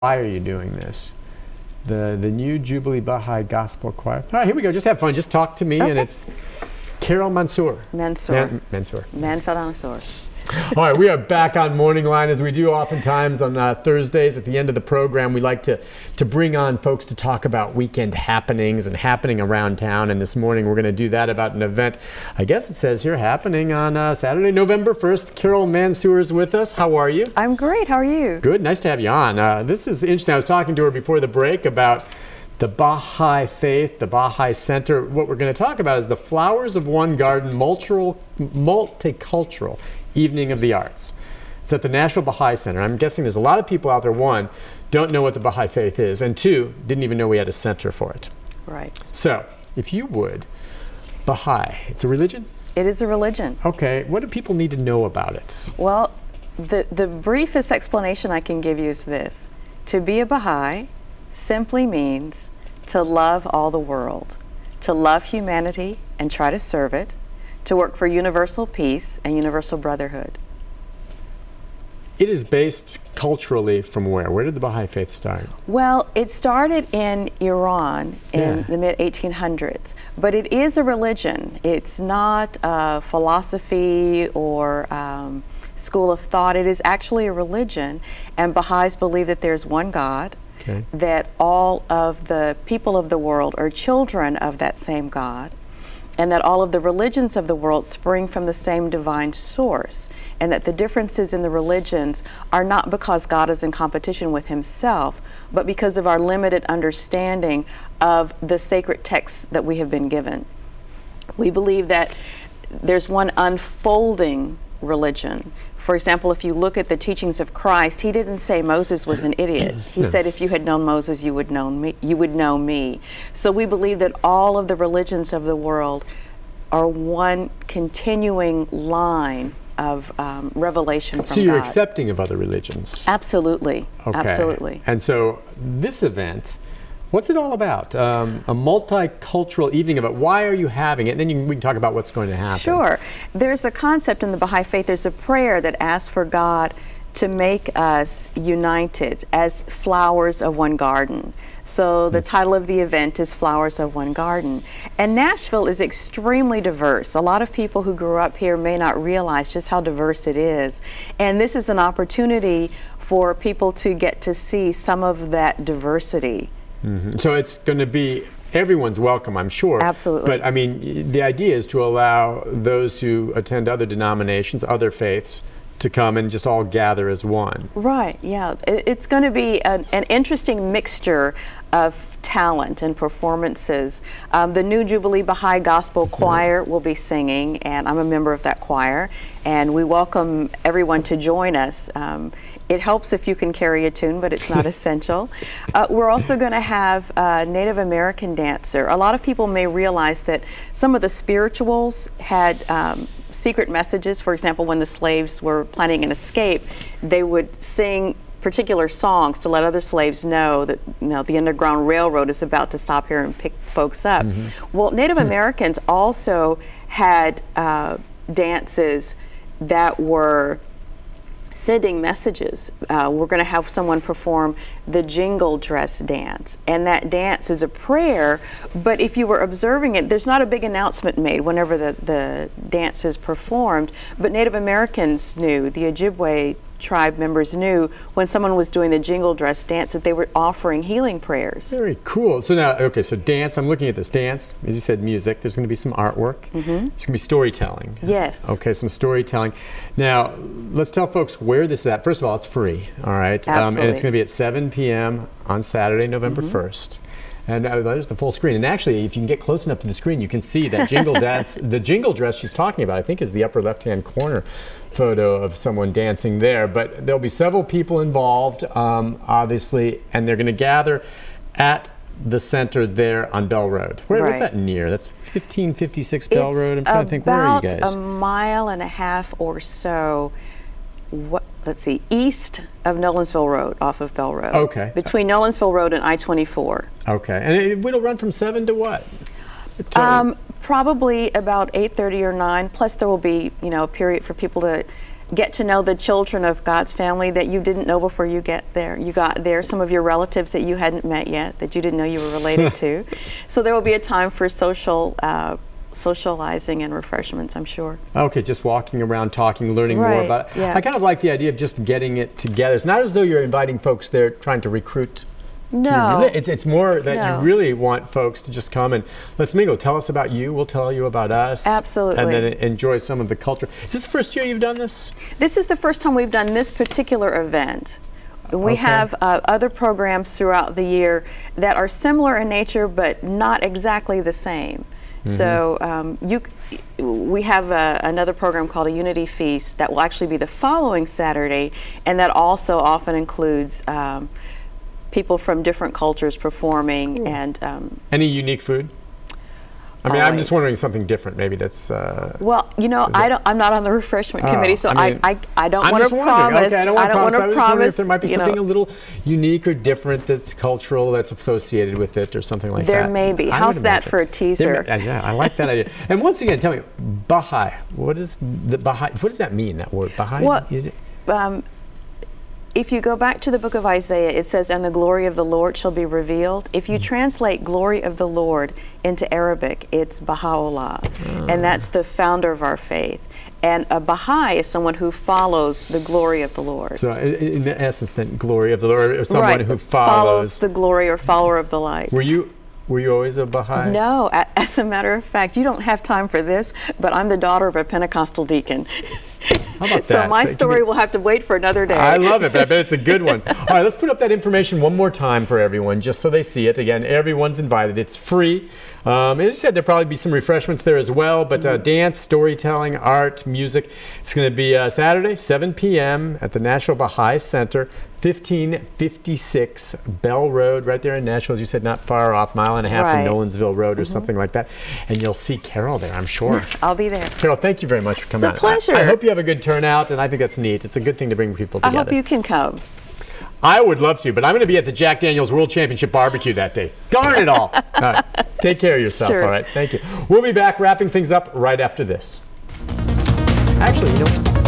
Why are you doing this? The new Jubilee Baha'i Gospel Choir. All right, here we go. Just have fun. Just talk to me, Okay. and it's Carol Mansour. Mansour. Mansour. Manfred Mansour. All right, we are back on Morning Line as we do oftentimes on Thursdays at the end of the program. We like to bring on folks to talk about weekend happenings and happening around town. And this morning we're going to do that about an event, I guess it says here, happening on Saturday, November 1st. Carol Mansour is with us. How are you? I'm great. How are you? Good. Nice to have you on. This is interesting. I was talking to her before the break about the Baha'i Faith, the Baha'i Center. What we're going to talk about is the Flowers of One Garden multicultural Evening of the Arts. It's at the National Baha'i Center. I'm guessing there's a lot of people out there, one, don't know what the Baha'i Faith is, and two, didn't even know we had a center for it. Right. So, if you would, Baha'i, it's a religion? It is a religion. Okay. What do people need to know about it? Well, the briefest explanation I can give you is this. To be a Baha'i simply means to love all the world, to love humanity and try to serve it, to work for universal peace and universal brotherhood. It is based culturally from where? Where did the Baha'i Faith start? Well, it started in Iran in the mid-1800s, but it is a religion. It's not a philosophy or school of thought. It is actually a religion, and Baha'is believe that there's one God, that all of the people of the world are children of that same God, and that all of the religions of the world spring from the same divine source, and that the differences in the religions are not because God is in competition with himself, but because of our limited understanding of the sacred texts that we have been given. We believe that there's one unfolding religion. For example, if you look at the teachings of Christ, he didn't say Moses was an idiot. He said, if you had known Moses, you would know me. So we believe that all of the religions of the world are one continuing line of revelation from God. So you're accepting of other religions? Absolutely. Okay. Absolutely. And so this event, what's it all about? A multicultural evening of it. Why are you having it? And then we can talk about what's going to happen. Sure. There's a concept in the Baha'i Faith, there's a prayer that asks for God to make us united as flowers of one garden. So the title of the event is Flowers of One Garden. And Nashville is extremely diverse. A lot of people who grew up here may not realize just how diverse it is. And this is an opportunity for people to get to see some of that diversity. So it's going to be, everyone's welcome, I'm sure. Absolutely. But I mean, the idea is to allow those who attend other denominations, other faiths, to come and just all gather as one. Right, yeah. It's going to be an interesting mixture of talent and performances. The new Jubilee Baha'i Gospel Choir will be singing, and I'm a member of that choir, and we welcome everyone to join us. It helps if you can carry a tune, but it's not essential. We're also going to have a Native American dancer. A lot of people may realize that some of the spirituals had secret messages. For example, when the slaves were planning an escape, they would sing particular songs to let other slaves know that the Underground Railroad is about to stop here and pick folks up. Well, Native Americans also had dances that were sending messages. We're going to have someone perform the jingle dress dance, and that dance is a prayer, but if you were observing it, there's not a big announcement made whenever the dance is performed, but Native Americans knew, the Ojibwe tribe members knew when someone was doing the jingle dress dance that they were offering healing prayers. Very cool. So now, okay, so dance, I'm looking at this dance, as you said, music, there's going to be some artwork, there's going to be storytelling. Yes. Okay, some storytelling. Now, let's tell folks where this is at. First of all, it's free, all right? Absolutely. And it's going to be at 7 p.m. on Saturday, November 1st. And there's the full screen. And actually, if you can get close enough to the screen, you can see that jingle dance. The jingle dress she's talking about, I think, is the upper left-hand corner photo of someone dancing there. But there'll be several people involved, obviously, and they're going to gather at the center there on Bell Road. What's that near? That's 1556 Bell Road. I'm trying to think. Where are you guys? About a mile and a half or so. Let's see, east of Nolensville Road, off of Bell Road. Okay. Between Nolensville Road and I-24. Okay, and it'll run from 7 to what? Probably about 8:30 or 9. Plus, there will be, a period for people to get to know the children of God's family that you didn't know before you get there. You got there, some of your relatives that you hadn't met yet, that you didn't know you were related to. So there will be a time for socializing and refreshments, I'm sure. Okay, just walking around, talking, learning more about it. Yeah. I kind of like the idea of just getting it together. It's not as though you're inviting folks there trying to recruit. No. It's more that you really want folks to just come and let's mingle. Tell us about you. We'll tell you about us. Absolutely. And then enjoy some of the culture. Is this the first year you've done this? This is the first time we've done this particular event. We have other programs throughout the year that are similar in nature but not exactly the same. So we have another program called a Unity Feast that will actually be the following Saturday, and that also often includes people from different cultures performing. And any unique food? I mean, I'm just wondering something different. Maybe that's. Well, you know, I'm not on the refreshment committee, so I don't want to promise. Okay, I don't want to promise. But I was wondering if there might be something a little unique or different that's cultural, that's associated with it, or something like that. There may be. How's that for a teaser? Yeah, I like that idea. And once again, tell me, Baha'i. What is the Baha'i? What does that mean? That word, Baha'i? Well, is it? If you go back to the book of Isaiah, it says, "And the glory of the Lord shall be revealed." If you translate "glory of the Lord" into Arabic, it's Baha'u'llah, and that's the founder of our faith. And a Baha'i is someone who follows the glory of the Lord. So, in essence, then, glory of the Lord, or someone who follows the glory or follower of the light. Were you always a Baha'i? No, as a matter of fact, you don't have time for this, but I'm the daughter of a Pentecostal deacon. How about that? So my story will have to wait for another day. I love it, but I bet it's a good one. All right, let's put up that information one more time for everyone, just so they see it. Again, everyone's invited. It's free. As you said, there'll probably be some refreshments there as well, but dance, storytelling, art, music. It's going to be Saturday, 7 p.m. at the National Baha'i Center, 1556 Bell Road, right there in Nashville, as you said, not far off, mile and a half from Nolensville Road or something like that. And you'll see Carol there, I'm sure. I'll be there. Carol, thank you very much for coming out. It's a pleasure. I hope you have a good turnout, and I think that's neat. It's a good thing to bring people together. I hope you can come. I would love to, but I'm going to be at the Jack Daniel's World Championship Barbecue that day. Darn it all. All right. Take care of yourself. Sure. All right. Thank you. We'll be back wrapping things up right after this. Actually, you know.